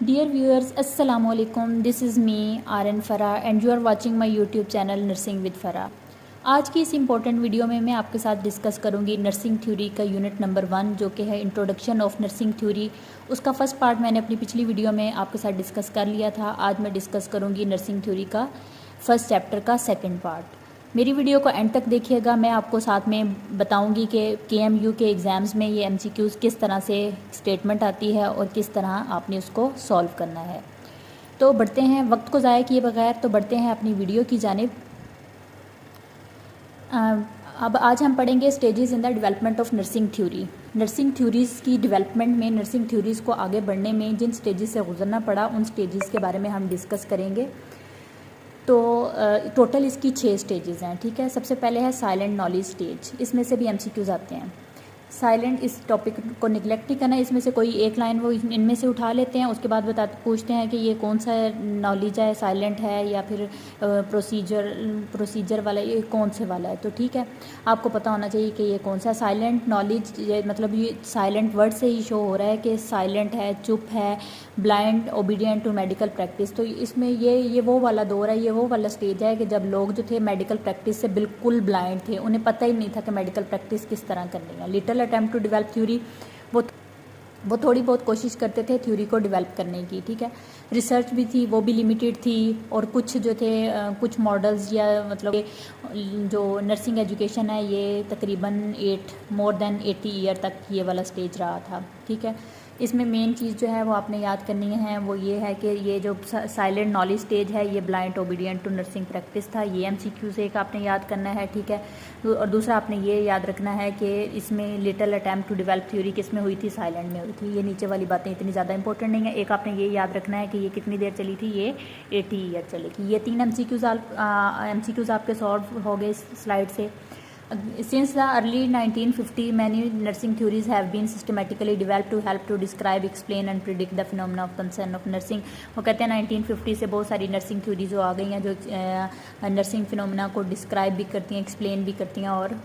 Dear viewers, Assalamu alaikum. This is me, RN Farah, and you are watching my YouTube channel Nursing with Farah. आज की इस important video में मैं आपके साथ डिस्कस करूंगी नर्सिंग थ्योरी का यूनिट नंबर 1 जो कि है इंट्रोडक्शन ऑफ नर्सिंग थ्योरी। उसका फर्स्ट पार्ट मैंने अपनी पिछली वीडियो में आपके साथ डिस्कस कर लिया था। आज मैं डिस्कस करूंगी नर्सिंग थ्योरी का फर्स्ट चैप्टर का सेकंड पार्ट। मेरी वीडियो को एंड तक देखिएगा। मैं आपको साथ में बताऊंगी कि KMU के एग्ज़ाम्स में ये MCQs किस तरह से स्टेटमेंट आती है और किस तरह आपने उसको सॉल्व करना है। तो बढ़ते हैं, वक्त को ज़ाया किए बगैर तो बढ़ते हैं अपनी वीडियो की जानिब। अब आज हम पढ़ेंगे stages in the development of nursing theory. Nursing theories की डेवलपमेंट में, नर्सिंग थ्योरीज़ को आगे बढ़ने में जिन स्टेजेस से गुजरना पड़ा उन स्टेजेस के बारे में हम डिस्कस करेंगे। तो टोटल इसकी 6 स्टेजेस हैं, ठीक है। सबसे पहले है साइलेंट नॉलेज स्टेज। इसमें से भी MCQs आते हैं। साइलेंट, इस टॉपिक को निगलेक्ट नहीं करना। इसमें से कोई एक लाइन वो इनमें से उठा लेते हैं, उसके बाद पूछते हैं कि ये कौन सा नॉलेज है, साइलेंट है या फिर प्रोसीजर वाला, ये कौन से वाला है। तो ठीक है, आपको पता होना चाहिए कि ये कौन सा साइलेंट नॉलेज, मतलब ये साइलेंट वर्ड से ही शो हो रहा है कि साइलेंट है, चुप है, blind obedient to medical practice. तो इसमें ये वो वाला दौर है, ये वो वाला स्टेज है कि जब लोग जो थे मेडिकल प्रैक्टिस से बिल्कुल ब्लाइंड थे, उन्हें पता ही नहीं था कि मेडिकल प्रैक्टिस किस तरह करनी है। Little attempt to develop theory, वो थोड़ी बहुत कोशिश करते थे थ्योरी को डेवलप करने की, ठीक है। रिसर्च भी थी, वो भी लिमिटेड थी, और कुछ जो थे कुछ मॉडल्स या मतलब जो नर्सिंग एजुकेशन है ये तकरीबन मोर देन 80 ईयर तक ये वाला स्टेज रहा था, ठीक है। इसमें मेन चीज़ जो है वो आपने याद करनी है वो ये है कि ये जो साइलेंट नॉलेज स्टेज है ये blind obedient to nursing practice था। ये MCQ से एक आपने याद करना है, ठीक है। और दूसरा आपने ये याद रखना है कि इसमें little attempt to develop theory किस में हुई थी, साइलेंट में हुई थी। ये नीचे वाली बातें इतनी ज़्यादा इंपॉर्टेंट नहीं है। एक आपने ये याद रखना है कि ये कितनी देर चली थी, ये 80 ईयर चलेगी। ये 3 MCQs आपके सॉल्व हो गए इस स्लाइड से। Since the early 1950, many nursing theories have been systematically developed to help to describe, explain and predict the phenomena of concern of nursing। वो कहते हैं 1950 से बहुत सारी नर्सिंग थ्योरीज जो आ गई हैं जो नर्सिंग फिनोमेना को डिस्क्राइब भी करती हैं, एक्सप्लेन भी करती हैं और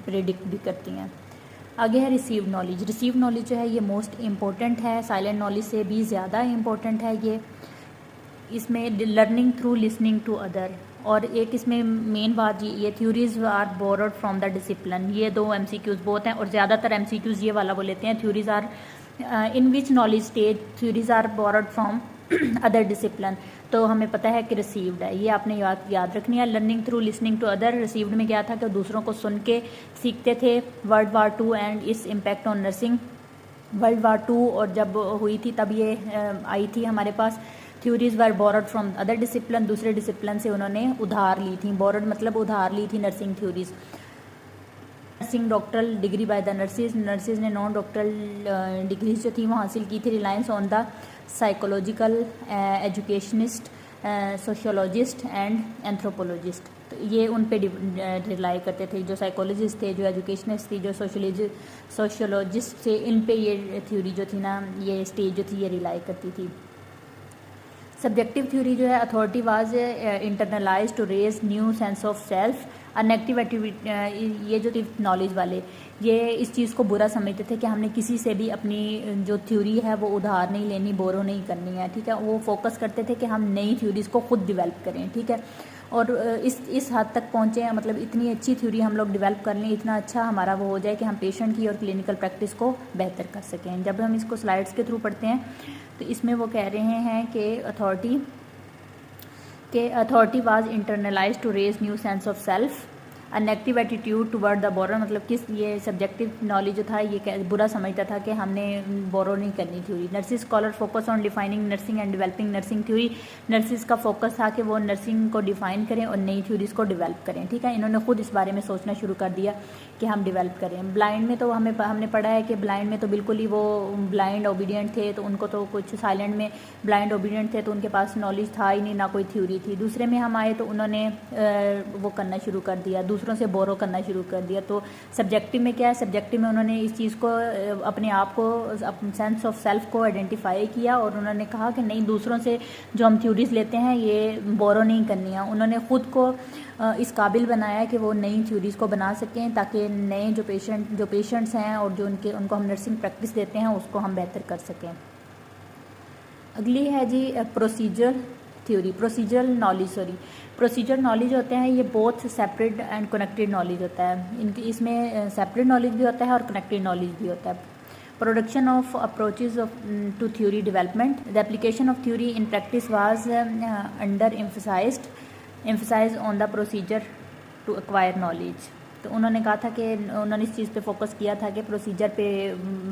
प्रिडिक्ट भी करती हैं। आगे है रिसीव्ड नॉलेज। रिसीव्ड नॉलेज जो है ये मोस्ट इम्पोर्टेंट है, साइलेंट नॉलेज से भी ज़्यादा इम्पोर्टेंट है ये। इसमें learning through listening to other, और एक इसमें मेन बात ये theories are borrowed from the discipline. ये 2 MCQs बहुत हैं और ज़्यादातर MCQs ये वाला वो लेते हैं। Theories are in which knowledge stage theories are borrowed from other discipline. तो हमें पता है कि रिसीव्ड है, ये आपने याद रखनी है। Learning through listening to other, received में क्या था कि दूसरों को सुन के सीखते थे। World War II and its impact on nursing. World War II और जब हुई थी तब ये आई थी हमारे पास। Theories were borrowed from other discipline, दूसरे डिसिप्लिन से उन्होंने उधार ली थी। बोरोड मतलब उधार ली थी nursing theories. Nursing doctoral degree by the nurses ने नॉन डॉक्टरल डिग्रीज जो थी वो हासिल की थी। Reliance on the psychological educationist, sociologist and anthropologist. तो ये उन पे रिलाई करते थे, जो साइकोलॉजिस्ट थे, जो एजुकेशनिस्ट थी, जो सोशियोलॉजिस्ट थे, इन पे ये थ्योरी जो थी ना, ये स्टेज जो थी ये रिलाई करती थी। सब्जेक्टिव थ्योरी जो है, authority was internalize to raise new sense of self. Negative activity, ये जो थी नॉलेज वाले ये इस चीज़ को बुरा समझते थे कि हमने किसी से भी अपनी जो थ्योरी है वो उधार नहीं लेनी, बोरो नहीं करनी है, ठीक है। वो फोकस करते थे कि हम नई थ्योरीज को खुद डेवलप करें, ठीक है। और इस हद तक पहुँचे हैं, मतलब इतनी अच्छी थ्योरी हम लोग डेवलप कर लें, इतना अच्छा हमारा वो हो जाए कि हम पेशेंट की और क्लिनिकल प्रैक्टिस को बेहतर कर सकें। जब हम इसको स्लाइड्स के थ्रू पढ़ते हैं तो इसमें वो कह रहे हैं कि authority was internalize to raise new sense of self. A negative attitude toward the borrow, मतलब किस ये सब्जेक्टिव नॉलेज जो था ये बुरा समझता था कि हमने बोरो नहीं करनी theory. Nurses scholar focus on defining nursing and developing nursing theory. Nurses का फोकस था कि वो नर्सिंग को डिफाइन करें और नई थ्योरीज को डेवलप करें, ठीक है। इन्होंने खुद इस बारे में सोचना शुरू कर दिया कि हम डेवलप करें। ब्लाइंड में तो हमने पढ़ा है कि ब्लाइंड में तो बिल्कुल ही वो ब्लाइंड ओबीडियंट थे, तो उनको तो कुछ, साइलेंट में ब्लाइंड ओबीडियंट थे तो उनके पास नॉलेज था ही नहीं, ना कोई थ्योरी थी। दूसरे में हम आए तो उन्होंने वो करना शुरू कर दिया, दूसरों से बोरो करना शुरू कर दिया। तो सब्जेक्टिव में क्या है, सब्जेक्टिव में उन्होंने इस चीज़ को, अपने आप को, सेंस ऑफ सेल्फ को आइडेंटिफाई किया और उन्होंने कहा कि नहीं, दूसरों से जो हम थ्योरीज लेते हैं ये बोरो नहीं करनी है। उन्होंने खुद को इस काबिल बनाया कि वो नई थ्योरीज़ को बना सकें ताकि नए जो पेशेंट्स हैं और जो उनको हम नर्सिंग प्रैक्टिस देते हैं उसको हम बेहतर कर सकें। अगली है जी procedure theory, procedural knowledge procedure knowledge होते हैं ये both separate and connected knowledge होता है। इनकी इसमें सेपरेट नॉलेज भी होता है और कनेक्टेड नॉलेज भी होता है। Production of approaches of to theory development, the application of theory in practice was under emphasize on the procedure to acquire knowledge. तो उन्होंने कहा था कि उन्होंने इस चीज़ पे फोकस किया था कि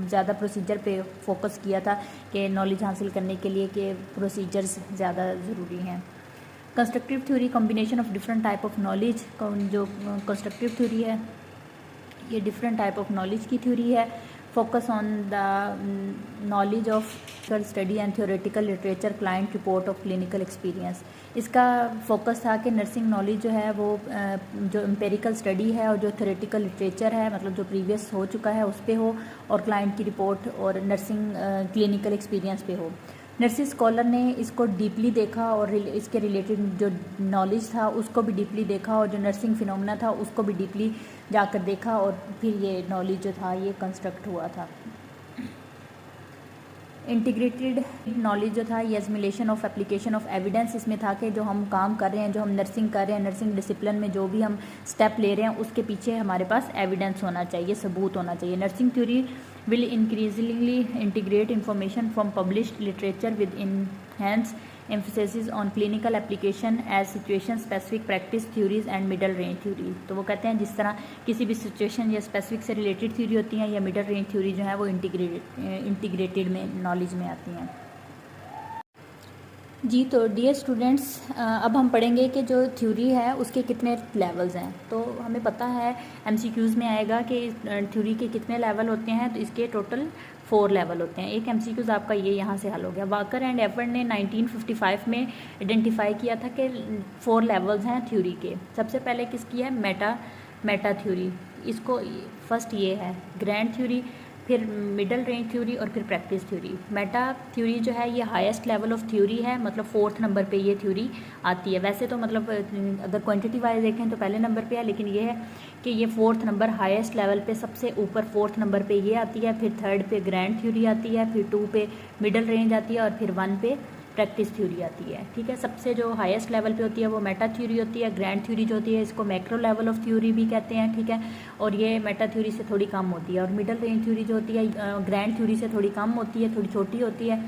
ज़्यादा प्रोसीजर पे फोकस किया था कि नॉलेज हासिल करने के लिए कि प्रोसीजर्स ज़्यादा ज़रूरी हैं। Constructive theory combination of different type of knowledge, जो कंस्ट्रक्टिव थ्योरी है ये डिफरेंट टाइप ऑफ नॉलेज की थ्योरी है। Focus on the knowledge of study and theoretical literature, client report of clinical experience. इसका फोकस था कि नर्सिंग नॉलेज जो है वो जो एम्पेरिकल स्टडी है और जो थ्योरेटिकल लिटरेचर है मतलब जो प्रीवियस हो चुका है उस पर हो, और क्लाइंट की रिपोर्ट और नर्सिंग क्लिनिकल एक्सपीरियंस पे हो। नर्सिंग स्कॉलर ने इसको डीपली देखा और इसके रिलेटेड जो नॉलेज था उसको भी डीपली देखा, और जो नर्सिंग फिनोमेना था उसको भी डीपली जाकर देखा, और फिर ये नॉलेज जो था ये कंस्ट्रक्ट हुआ था। इंटीग्रेटेड नॉलेज जो था ये एजमिलेशन ऑफ एप्लीकेशन ऑफ एविडेंस, इसमें था कि जो हम काम कर रहे हैं, जो हम नर्सिंग कर रहे हैं, नर्सिंग डिसिप्लिन में जो भी हम स्टेप ले रहे हैं उसके पीछे हमारे पास एविडेंस होना चाहिए, सबूत होना चाहिए। Nursing theory will increasingly integrate information from published literature with enhance emphasis on clinical application as situation specific practice theories and middle range theory. तो वो कहते हैं जिस तरह किसी भी सिचुएशन या स्पेसिफिक से रिलेटेड थ्योरी होती हैं या मिडल रेंज थ्योरी जो है वो इंटीग्रेटेड में नॉलेज में आती हैं जी। तो डियर स्टूडेंट्स अब हम पढ़ेंगे कि जो थ्योरी है उसके कितने लेवल्स हैं। तो हमें पता है एमसीक्यूज़ में आएगा कि थ्योरी के कितने लेवल होते हैं, तो इसके टोटल 4 लेवल होते हैं। एक एमसीक्यूज़ आपका ये यहाँ से हल हो गया। वाकर एंड एफर्ड ने 1955 में आइडेंटिफाई किया था कि 4 लेवल्स हैं थ्योरी के। सबसे पहले किसकी है, मेटा थ्योरी। इसको फर्स्ट ये है ग्रैंड थ्योरी, फिर मिडल रेंज थ्योरी और फिर प्रैक्टिस थ्योरी। मेटा थ्योरी जो है ये हाईएस्ट लेवल ऑफ थ्योरी है, मतलब 4th नंबर पे ये थ्योरी आती है। वैसे तो मतलब अगर क्वांटिटी वाइज देखें तो पहले नंबर पे है, लेकिन ये है कि ये 4th नंबर हाईएस्ट लेवल पे सबसे ऊपर 4th नंबर पे ये आती है, फिर 3rd पे ग्रैंड थ्योरी आती है, फिर 2 पे मिडल रेंज आती है और फिर 1 पे प्रैक्टिस थ्योरी आती है। ठीक है, सबसे जो हाईएस्ट लेवल पे होती है वो मेटा थ्योरी होती है। ग्रैंड थ्योरी जो होती है इसको मैक्रो लेवल ऑफ थ्योरी भी कहते हैं। ठीक है, और ये मेटा थ्योरी से थोड़ी कम होती है। और मिडल रेंज थ्योरी जो होती है ग्रैंड थ्योरी से थोड़ी कम होती है, थोड़ी छोटी होती है।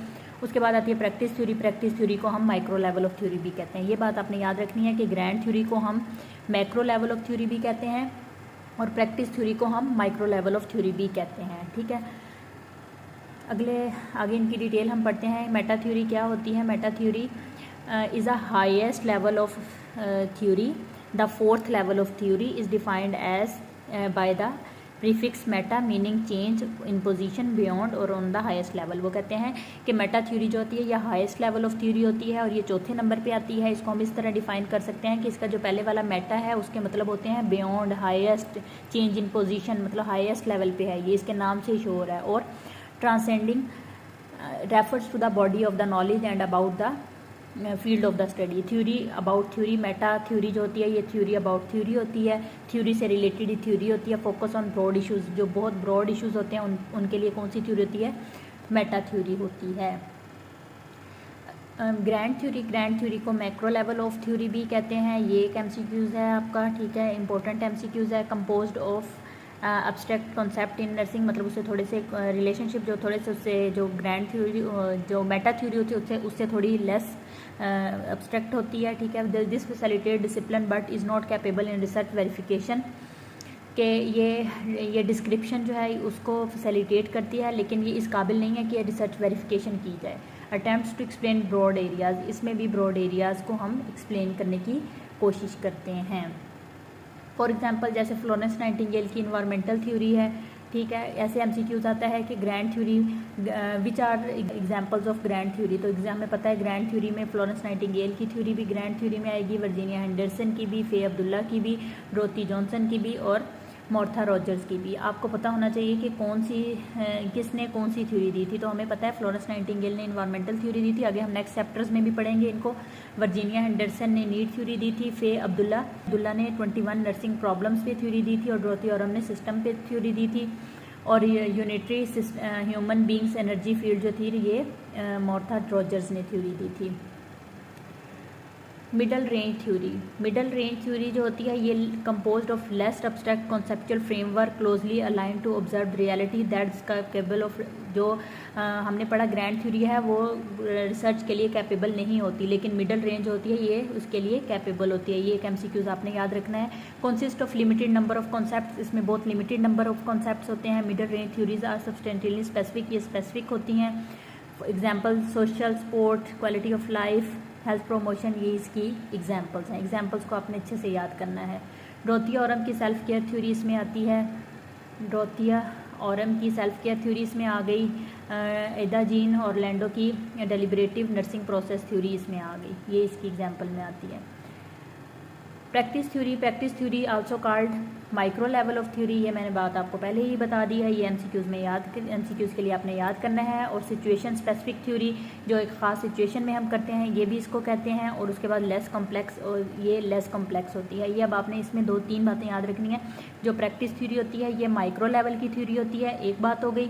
उसके बाद आती है प्रैक्टिस थ्योरी। प्रैक्टिस थ्योरी को हम माइक्रो लेवल ऑफ थ्योरी भी कहते हैं। ये बात आपने याद रखनी है कि ग्रैंड थ्योरी को हम मैक्रो लेवल ऑफ थ्योरी भी कहते हैं और प्रैक्टिस थ्योरी को हम माइक्रो लेवल ऑफ थ्योरी भी कहते हैं। ठीक है, आगे इनकी डिटेल हम पढ़ते हैं। मेटा थ्योरी क्या होती है। Meta theory is a highest level of theory. The 4th level of theory is defined as by the prefix meta meaning change in position beyond or on the highest level. वो कहते हैं कि Meta theory जो होती है यह highest level of theory होती है और ये 4थे नंबर पे आती है। इसको हम इस तरह डिफाइन कर सकते हैं कि इसका जो पहले वाला मेटा है उसके मतलब होते हैं beyond, highest, change in position, मतलब हाईएस्ट लेवल पे है, ये इसके नाम से ही शो हो रहा है। और transcending refers to the body of the knowledge and about the field of the study. Theory about theory, meta theory जो होती है ये थ्योरी अबाउट थ्योरी होती है, थ्योरी से रिलेटेड ही थ्योरी होती है। फोकस ऑन ब्रॉड इश्यूज, जो बहुत ब्रॉड इश्यूज होते हैं उनके लिए कौन सी थ्योरी होती है, मेटा थ्योरी होती है। ग्रैंड थ्योरी को मैक्रो लेवल ऑफ थ्योरी भी कहते हैं। ये एक एमसीक्यूज़ है आपका, ठीक है, इंपॉर्टेंट एमसीक्यूज़ है। Composed of abstract concept in nursing, मतलब उससे थोड़े से रिलेशनशिप जो थोड़े से उससे जो ग्रैंड थ्योरी जो मेटा थ्योरी होती है उससे थोड़ी लेस एब्स्ट्रैक्ट होती है। ठीक है, this facilitate discipline but is not capable in research verification, कि ये डिस्क्रिप्शन जो है उसको फैसिलिटेट करती है लेकिन ये इस काबिल नहीं है कि रिसर्च वेरिफिकेशन की जाए। Attempts to explain broad areas, इसमें भी ब्रॉड एरियाज़ को हम एक्सप्लेन करने की कोशिश करते हैं। फॉर एग्जांपल जैसे फ्लोरेंस नाइटिंगेल की इन्वायरमेंटल थ्योरी है। ठीक है, ऐसे एमसीक्यूज आता है कि grand theory which are examples of grand theory. तो एग्जाम में पता है ग्रैंड थ्योरी में फ्लोरेंस नाइटिंगेल की थ्योरी भी ग्रैंड थ्योरी में आएगी, वर्जीनिया हेंडरसन की भी, फे अब्दुल्ला की भी, डोरोथी जॉनसन की भी और मार्था रॉजर्स की भी। आपको पता होना चाहिए कि किसने कौन सी थ्योरी दी थी। तो हमें पता है फ्लोरेंस नाइटिंगेल ने इन्वायरमेंटल थ्योरी दी थी। आगे हम नेक्स्ट चैप्टर्स में भी पढ़ेंगे इनको। वर्जीनिया हेंडरसन ने नीड थ्योरी दी थी। फे अब्दुल्ला ने 21 नर्सिंग प्रॉब्लम्स पे थ्योरी दी थी और डोरोथी ऑरम ने सिस्टम पे थ्योरी दी थी। और unitary human beings energy field जो थी ये मार्था रोजर्स ने थ्योरी दी थी। मिडल रेंज थ्योरी जो होती है ये composed of less abstract conceptual framework closely align to observe reality that's capable of, जो हमने पढ़ा ग्रैंड थ्योरी है वो रिसर्च के लिए कैपेबल नहीं होती, लेकिन मिडल रेंज होती है ये उसके लिए कैपेबल होती है। ये एक MCQs आपने याद रखना है। Consist of limited number of concept, इसमें बहुत लिमिटेड नंबर ऑफ कॉन्सेप्ट होते हैं। Middle range theories are substantially specific, ये स्पेसिफिक होती हैं। Example social support, quality of life, health promotion, ये इसकी एग्जाम्पल्स हैं। एग्जाम्पल्स को आपने अच्छे से याद करना है। डोरोथिया ऑरम की सेल्फ केयर थ्योरी इसमें आती है। डोरोथिया ऑरम की सेल्फ केयर थ्योरी इसमें आ गई। एदा जीन ऑरलैंडो की डेलिब्रेटिव नर्सिंग प्रोसेस थ्योरी इसमें आ गई, ये इसकी एग्जाम्पल में आती है। Practice theory also called micro level of theory, ये मैंने बात आपको पहले ही बता दी है। ये MCQs के लिए आपने याद करना है। और सिचुएशन स्पेसिफिक थ्योरी जो एक ख़ास सिचुएशन में हम करते हैं, ये भी इसको कहते हैं। और उसके बाद लेस कॉम्प्लेक्स, और ये लेस कॉम्प्लेक्स होती है। ये अब आपने इसमें 2-3 बातें याद रखनी है। जो प्रैक्टिस थ्योरी होती है ये माइक्रो लेवल की थ्योरी होती है, एक बात हो गई।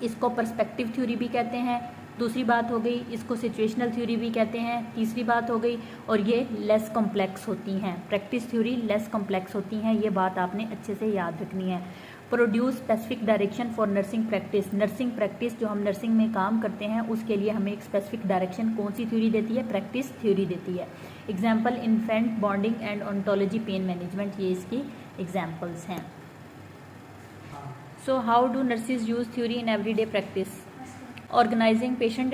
इसको पर्सपेक्टिव थ्योरी भी कहते हैं, दूसरी बात हो गई। इसको सिचुएशनल थ्योरी भी कहते हैं, तीसरी बात हो गई। और ये लेस कॉम्प्लेक्स होती हैं, प्रैक्टिस थ्योरी लेस कॉम्प्लेक्स होती हैं, ये बात आपने अच्छे से याद रखनी है। Produce specific direction for nursing practice जो हम नर्सिंग में काम करते हैं उसके लिए हमें एक स्पेसिफिक डायरेक्शन कौन सी थ्योरी देती है? प्रैक्टिस थ्योरी देती है। Example infant bonding and ontology pain management, ये इसकी एग्जाम्पल्स हैं। So how do nurses use theory in everyday practice? Organizing patient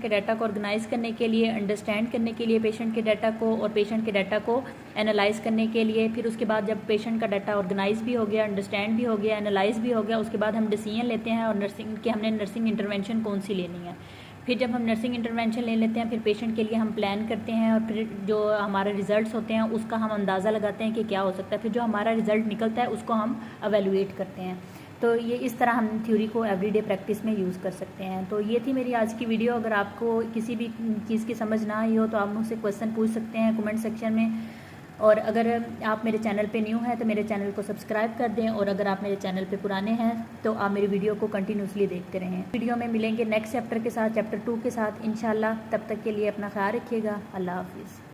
के डाटा को ऑर्गेनाइज करने के लिए, अंडरस्टैंड करने के लिए पेशेंट के डाटा को, और पेशेंट के डाटा को एनालाइज करने के लिए। फिर उसके बाद जब पेशेंट का डाटा ऑर्गेनाइज भी हो गया, अंडरस्टैंड भी हो गया, एनालाइज भी हो गया, उसके बाद हम डिसीजन लेते हैं और हमने नर्सिंग इंटरवेंशन कौन सी लेनी है। फिर जब हम नर्सिंग इंटरवेंशन ले लेते हैं, फिर पेशेंट के लिए हम प्लान करते हैं, और फिर जो हमारे रिजल्ट्स होते हैं उसका हम अंदाज़ा लगाते हैं कि क्या हो सकता है। फिर जो हमारा रिजल्ट निकलता है उसको हम एवेलुएट करते हैं। तो ये इस तरह हम थ्योरी को एवरीडे प्रैक्टिस में यूज़ कर सकते हैं। तो ये थी मेरी आज की वीडियो। अगर आपको किसी भी चीज़ की समझ ना आई हो तो आप मुझसे क्वेश्चन पूछ सकते हैं कमेंट सेक्शन में। और अगर आप मेरे चैनल पे न्यू हैं तो मेरे चैनल को सब्सक्राइब कर दें, और अगर आप मेरे चैनल पे पुराने हैं तो आप मेरी वीडियो को कंटिन्यूसली देखते रहें। वीडियो में मिलेंगे नेक्स्ट चैप्टर के साथ, चैप्टर 2 के साथ इंशाल्लाह। तब तक के लिए अपना ख्याल रखिएगा। अल्लाह हाफिज़।